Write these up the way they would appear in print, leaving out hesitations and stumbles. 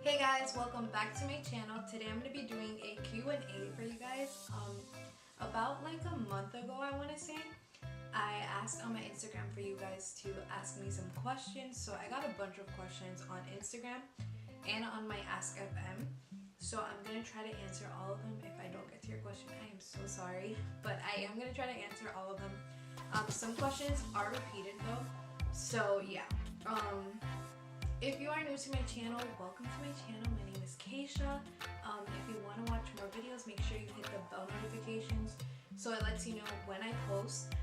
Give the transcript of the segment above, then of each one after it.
Hey guys, welcome back to my channel. Today I'm going to be doing a Q&A for you guys. About like a month ago, I want to say, I asked on my Instagram for you guys to ask me some questions. So I got a bunch of questions on Instagram and on my Ask FM. So I'm going to try to answer all of them. If I don't get to your question, I am so sorry. But I am going to try to answer all of them. Some questions are repeated though. So yeah. If you are new to my channel, welcome to my channel. My name is Keisha. If you want to watch more videos, make sure you hit the bell notifications so it lets you know when I post.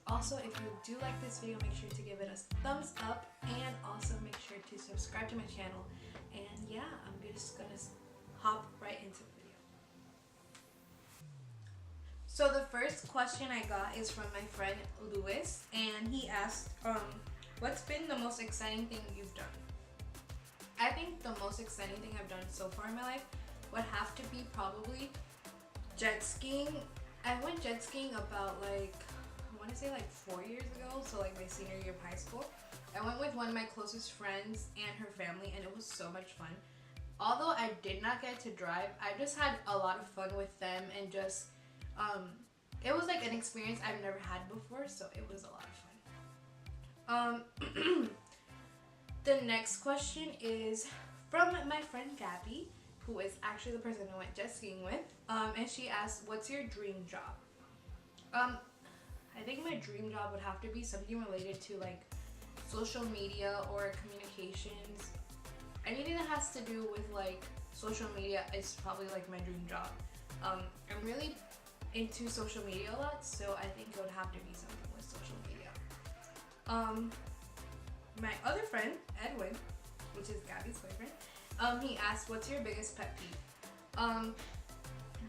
Also, if you do like this video, make sure to give it a thumbs up and also make sure to subscribe to my channel. And yeah, I'm just gonna hop right into the video. So the first question I got is from my friend Lewis, and he asked, what's been the most exciting thing you've done? I think the most exciting thing I've done so far in my life would have to be probably jet skiing. I went jet skiing about I want to say 4 years ago, so like my senior year of high school. I went with one of my closest friends and her family, and it was so much fun. Although I did not get to drive, I just had a lot of fun with them, and just it was like an experience I've never had before, so it was a lot of fun. The next question is from my friend Gabby, who is actually the person I went jet skiing with, and she asked, what's your dream job? I think my dream job would have to be something related to like social media or communications. Anything that has to do with like social media is probably like my dream job. I'm really into social media a lot, so I think it would have to be something with social media. My other friend, Edwin, which is Gabby's boyfriend, he asked, what's your biggest pet peeve?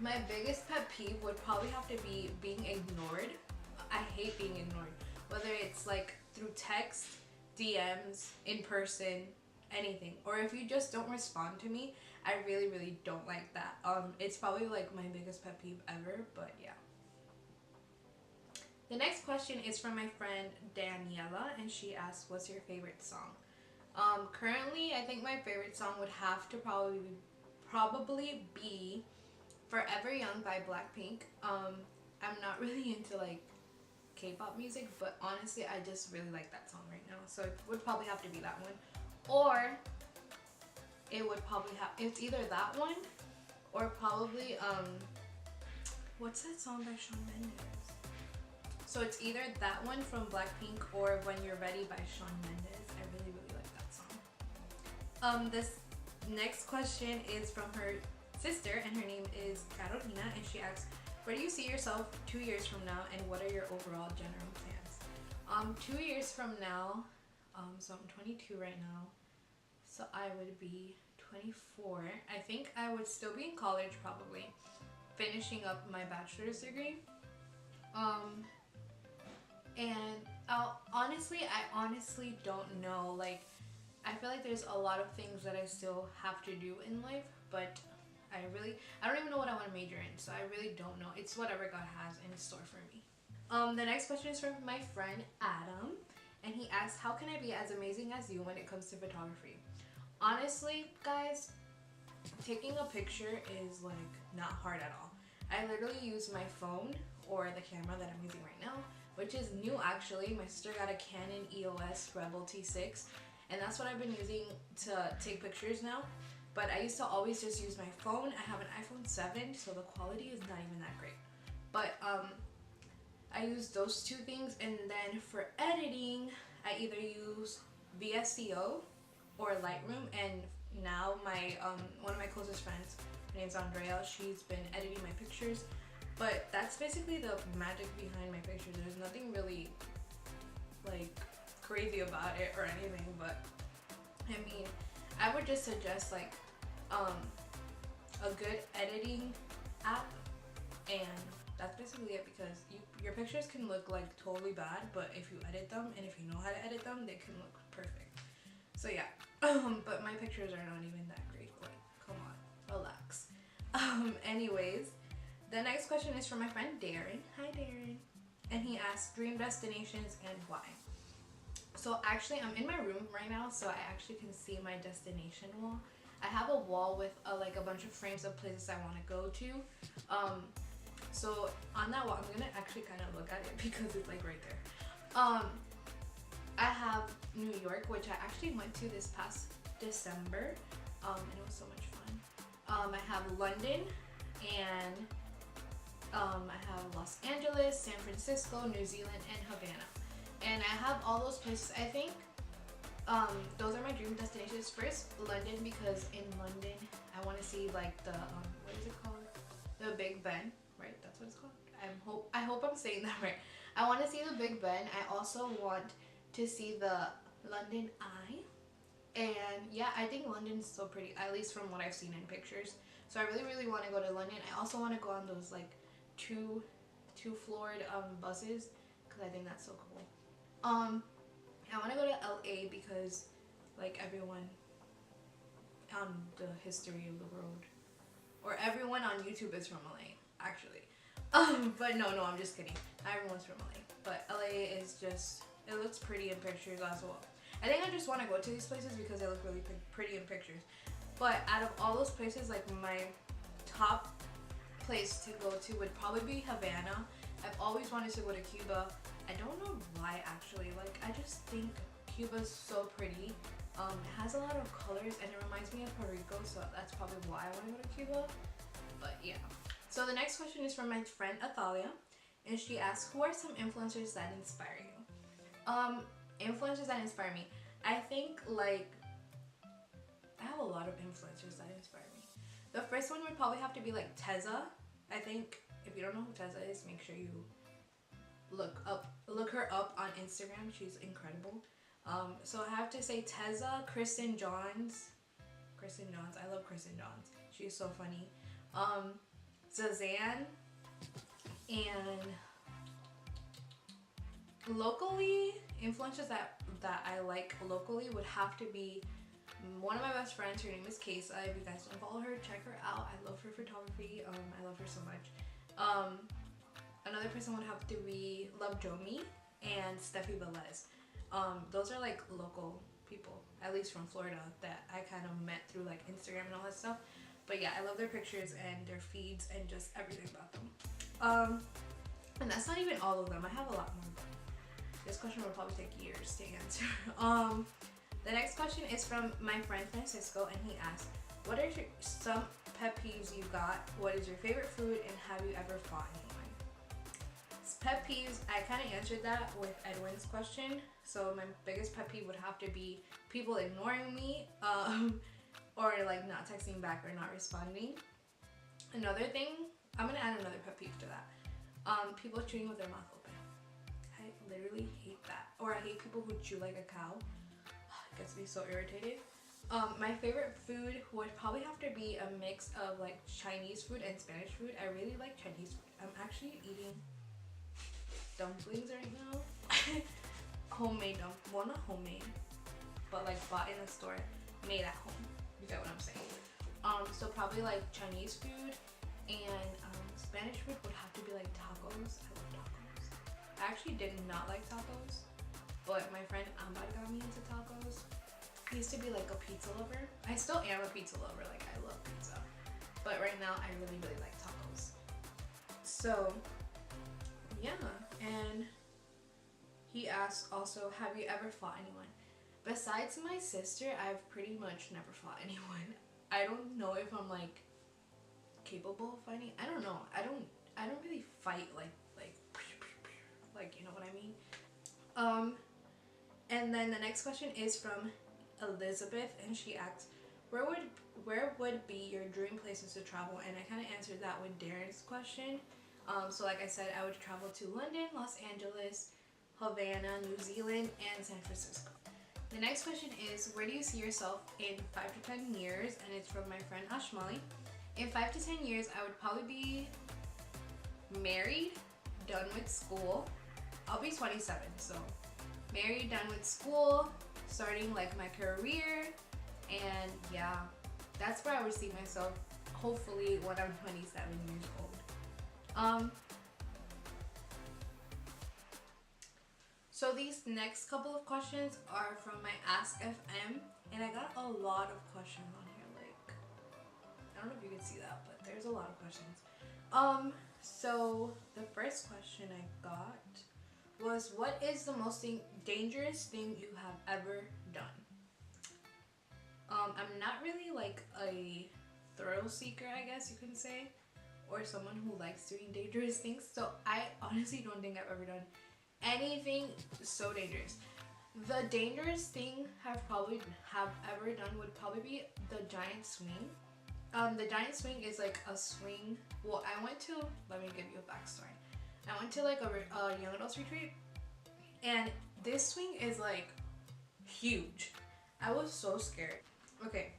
My biggest pet peeve would probably have to be being ignored. I hate being ignored. Whether it's like through text, DMs, in person, anything. Or if you just don't respond to me, I really, really don't like that. It's probably like my biggest pet peeve ever, but yeah. The next question is from my friend Daniela, and she asks, what's your favorite song? Currently, I think my favorite song would have to probably be Forever Young by Blackpink. I'm not really into like K-pop music, but honestly, I just really like that song right now, so it would probably have to be that one. Or it would probably it's either that one or probably what's that song by Shawn Mendes? So it's either that one from Blackpink or When You're Ready by Shawn Mendes. I really, really like that song. This next question is from her sister, and her name is Carolina, and she asks, where do you see yourself 2 years from now, and what are your overall general plans? 2 years from now, so I'm 22 right now, so I would be 24. I think I would still be in college probably, finishing up my bachelor's degree. And I honestly don't know. Like, I feel like there's a lot of things that I still have to do in life, but I don't even know what I want to major in, so I really don't know. It's whatever God has in store for me. The next question is from my friend Adam, and he asks, how can I be as amazing as you when it comes to photography? Honestly, guys, taking a picture is like not hard at all. I literally use my phone or the camera that I'm using right now, which is new actually. My sister got a Canon EOS Rebel T6, and that's what I've been using to take pictures now. But I used to always just use my phone. I have an iPhone 7, so the quality is not even that great. But I use those two things, and then for editing, I either use VSCO or Lightroom. And now my one of my closest friends, her name's Andrea, she's been editing my pictures. But that's basically the magic behind my pictures. There's nothing really like crazy about it or anything, but I mean, I would just suggest like a good editing app, and that's basically it, because your pictures can look like totally bad, but if you edit them and if you know how to edit them, they can look perfect. So yeah, but my pictures are not even that great. Like, come on, relax. Anyways, the next question is from my friend Darren. Hi Darren. And he asked, dream destinations and why? So actually, I'm in my room right now, so I actually can see my destination wall. I have a wall with like a bunch of frames of places I want to go to. So on that wall, I'm gonna actually kind of look at it because it's like right there. I have New York, which I actually went to this past December, and it was so much fun. I have London, and I have Los Angeles, San Francisco, New Zealand, and Havana. And I have all those places. I think those are my dream destinations. First, London, because in London I want to see like the what is it called? The Big Ben, right? That's what it's called. I hope I'm saying that right. I want to see the Big Ben. I also want to see the London Eye. And yeah, I think London's so pretty, at least from what I've seen in pictures. So I really, really want to go to London. I also want to go on those like two floored buses because I think that's so cool. I want to go to LA because like everyone on the history of the world, or everyone on YouTube is from LA actually. But no, I'm just kidding. Not everyone's from LA, but LA is just, it looks pretty in pictures as well. I think I just want to go to these places because they look really pretty in pictures. But out of all those places, like my top place to go to would probably be Havana. I've always wanted to go to Cuba. I don't know why actually. Like I just think Cuba's so pretty. It has a lot of colors and it reminds me of Puerto Rico, so that's probably why I want to go to Cuba. But yeah. So the next question is from my friend Athalia, and she asks, who are some influencers that inspire you? Influencers that inspire me. I think like I have a lot of influencers that inspire me. The first one would probably have to be like Teza. I think if you don't know who Teza is, make sure you look her up on Instagram. She's incredible. So I have to say Teza, Kristen Johns. I love Kristen Johns. She's so funny. Zazan, and locally, influencers that I like locally would have to be one of my best friends. Her name is Kesa. If you guys don't follow her, check her out. I love her photography. I love her so much. Another person would have to be Love Jomi and Steffi Velez. Those are like local people, at least from Florida, that I kind of met through like Instagram and all that stuff. But yeah, I love their pictures and their feeds and just everything about them. And that's not even all of them. I have a lot more, but this question will probably take years to answer. The next question is from my friend Francisco, and he asked, what are some pet peeves you got? What is your favorite food, and have you ever fought anyone? Pet peeves, I kind of answered that with Edwin's question. So my biggest pet peeve would have to be people ignoring me, or like not texting back or not responding. Another thing, I'm gonna add another pet peeve to that. People chewing with their mouth open. I literally hate that. Or I hate people who chew like a cow. It gets me so irritated. My favorite food would probably have to be a mix of like Chinese food and Spanish food. I really like Chinese food. I'm actually eating dumplings right now. Homemade dumplings. Well, not homemade, but like bought in a store, made at home. You get what I'm saying? So probably like Chinese food, and Spanish food would have to be like tacos. I love tacos. I actually did not like tacos, but my friend Ambar got me into tacos. I used to be like a pizza lover. I still am a pizza lover. Like I love pizza, but right now I really, really like tacos. So yeah, and he asks also, have you ever fought anyone? Besides my sister, I've pretty much never fought anyone. I don't know if I'm like capable of fighting. I don't know. I don't really fight like you know what I mean. And then the next question is from Elizabeth, and she asks, where would be your dream places to travel? And I kind of answered that with Darren's question. So like I said, I would travel to London, Los Angeles, Havana, New Zealand, and San Francisco. The next question is, where do you see yourself in 5 to 10 years? And it's from my friend Ashmali. In 5 to 10 years, I would probably be married, done with school. I'll be 27, so married, done with school, starting like my career, and yeah, that's where I would see myself hopefully when I'm 27 years old. So these next couple of questions are from my Ask FM, and I got a lot of questions on here. Like I don't know if you can see that, but there's a lot of questions. So the first question I got was, what is the most dangerous thing you have ever done? I'm not really like a thrill seeker, I guess you can say, or someone who likes doing dangerous things. So I honestly don't think I've ever done anything so dangerous. The dangerous thing I've probably have ever done would probably be the giant swing. The giant swing is like a swing. Well, I went to. Let me give you a backstory. I went to like a young adults retreat, and this swing is like huge. I was so scared. Okay.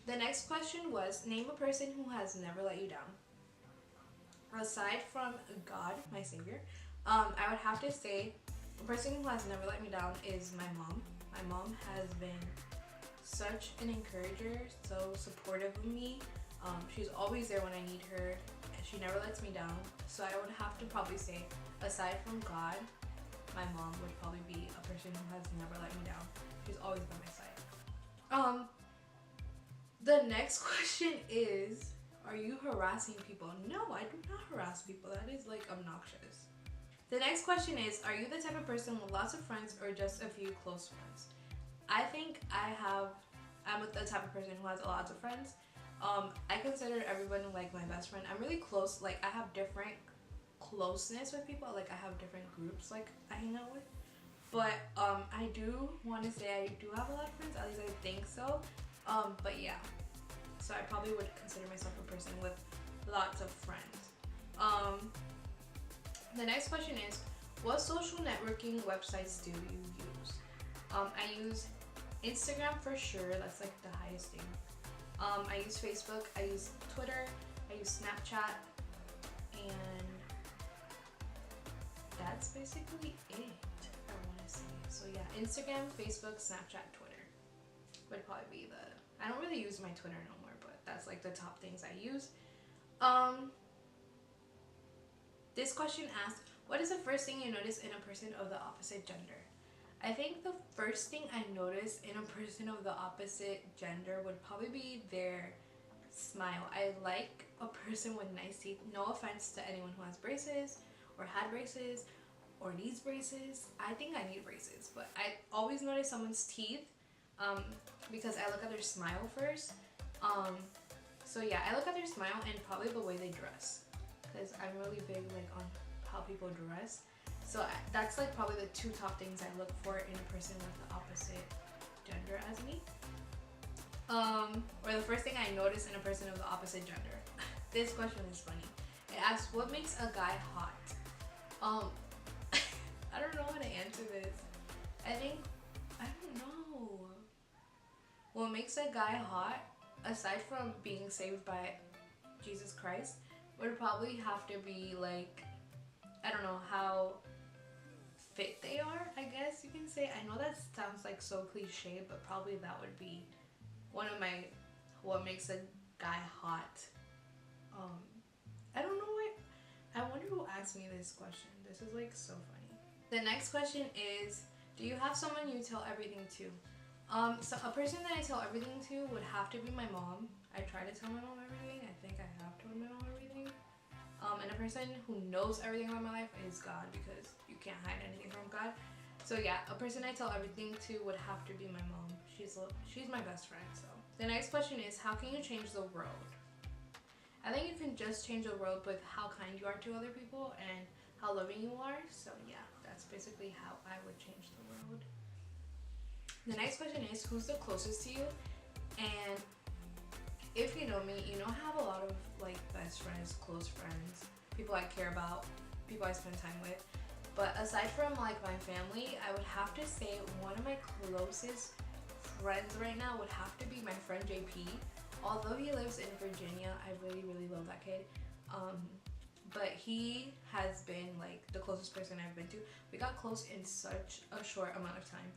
The next question was, name a person who has never let you down. Aside from God, my savior, I would have to say the person who has never let me down is my mom. My mom has been such an encourager, so supportive of me. She's always there when I need her, and she never lets me down. So I would have to probably say, aside from God, my mom would probably be a person who has never let me down. She's always by my side. The next question is, are you harassing people? No, I do not harass people. That is like obnoxious. The next question is, are you the type of person with lots of friends or just a few close friends? I think I'm the type of person who has lots of friends. I consider everyone like my best friend. I'm really close. Like, I have different closeness with people. Like, I have different groups like I hang out with. But I do want to say I do have a lot of friends. At least I think so. But yeah. So I probably would consider myself a person with lots of friends. The next question is, what social networking websites do you use? I use Instagram for sure. That's like the highest thing. I use Facebook. I use Twitter. I use Snapchat. And that's basically it, I want to say. So yeah, Instagram, Facebook, Snapchat, Twitter would probably be the... I don't really use my Twitter no more, but that's like the top things I use. This question asks, what is the first thing you notice in a person of the opposite gender? I think the first thing I notice in a person of the opposite gender would probably be their smile. I like a person with nice teeth. No offense to anyone who has braces or had braces or needs braces. I think I need braces, but I always notice someone's teeth because I look at their smile first. So yeah, I look at their smile and probably the way they dress, because I'm really big like on how people dress. So that's like probably the two top things I look for in a person with the opposite gender as me. Or the first thing I notice in a person of the opposite gender. This question is funny. It asks, what makes a guy hot? I don't know how to answer this. I don't know. What makes a guy hot, aside from being saved by Jesus Christ, would probably have to be like, I don't know, how fit they are, I guess you can say. I know that sounds like so cliche, but probably that would be one of my, what makes a guy hot. I don't know what, I wonder who asked me this question. This is like so funny. The next question is, do you have someone you tell everything to? So a person that I tell everything to would have to be my mom. I try to tell my mom everything. I think I have told my mom everything. And a person who knows everything about my life is God, because you can't hide anything from God. So yeah, a person I tell everything to would have to be my mom. She's my best friend. So the next question is, how can you change the world? I think you can just change the world with how kind you are to other people and how loving you are. So yeah, that's basically how I would change the world. The next question is, who's the closest to you? And if you know me, you know I have a lot of like best friends, close friends, people I care about, people I spend time with. But aside from like my family, I would have to say one of my closest friends right now would have to be my friend JP. Although he lives in Virginia, I really, really love that kid. But he has been like the closest person I've been to. We got close in such a short amount of time.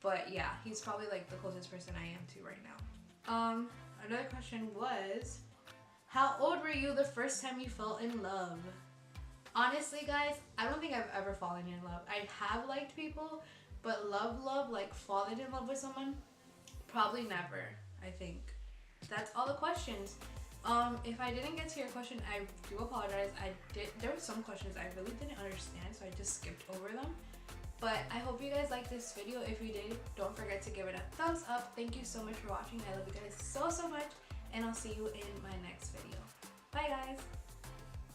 But yeah, he's probably like the closest person I am to right now. Another question was, how old were you the first time you fell in love? Honestly, guys, I don't think I've ever fallen in love. I have liked people, but love, like falling in love with someone, probably never, I think. that's all the questions. If I didn't get to your question, I do apologize. There were some questions I really didn't understand, so I just skipped over them. But I hope you guys liked this video. If you did, don't forget to give it a thumbs up. Thank you so much for watching. I love you guys so much, and I'll see you in my next video. Bye guys!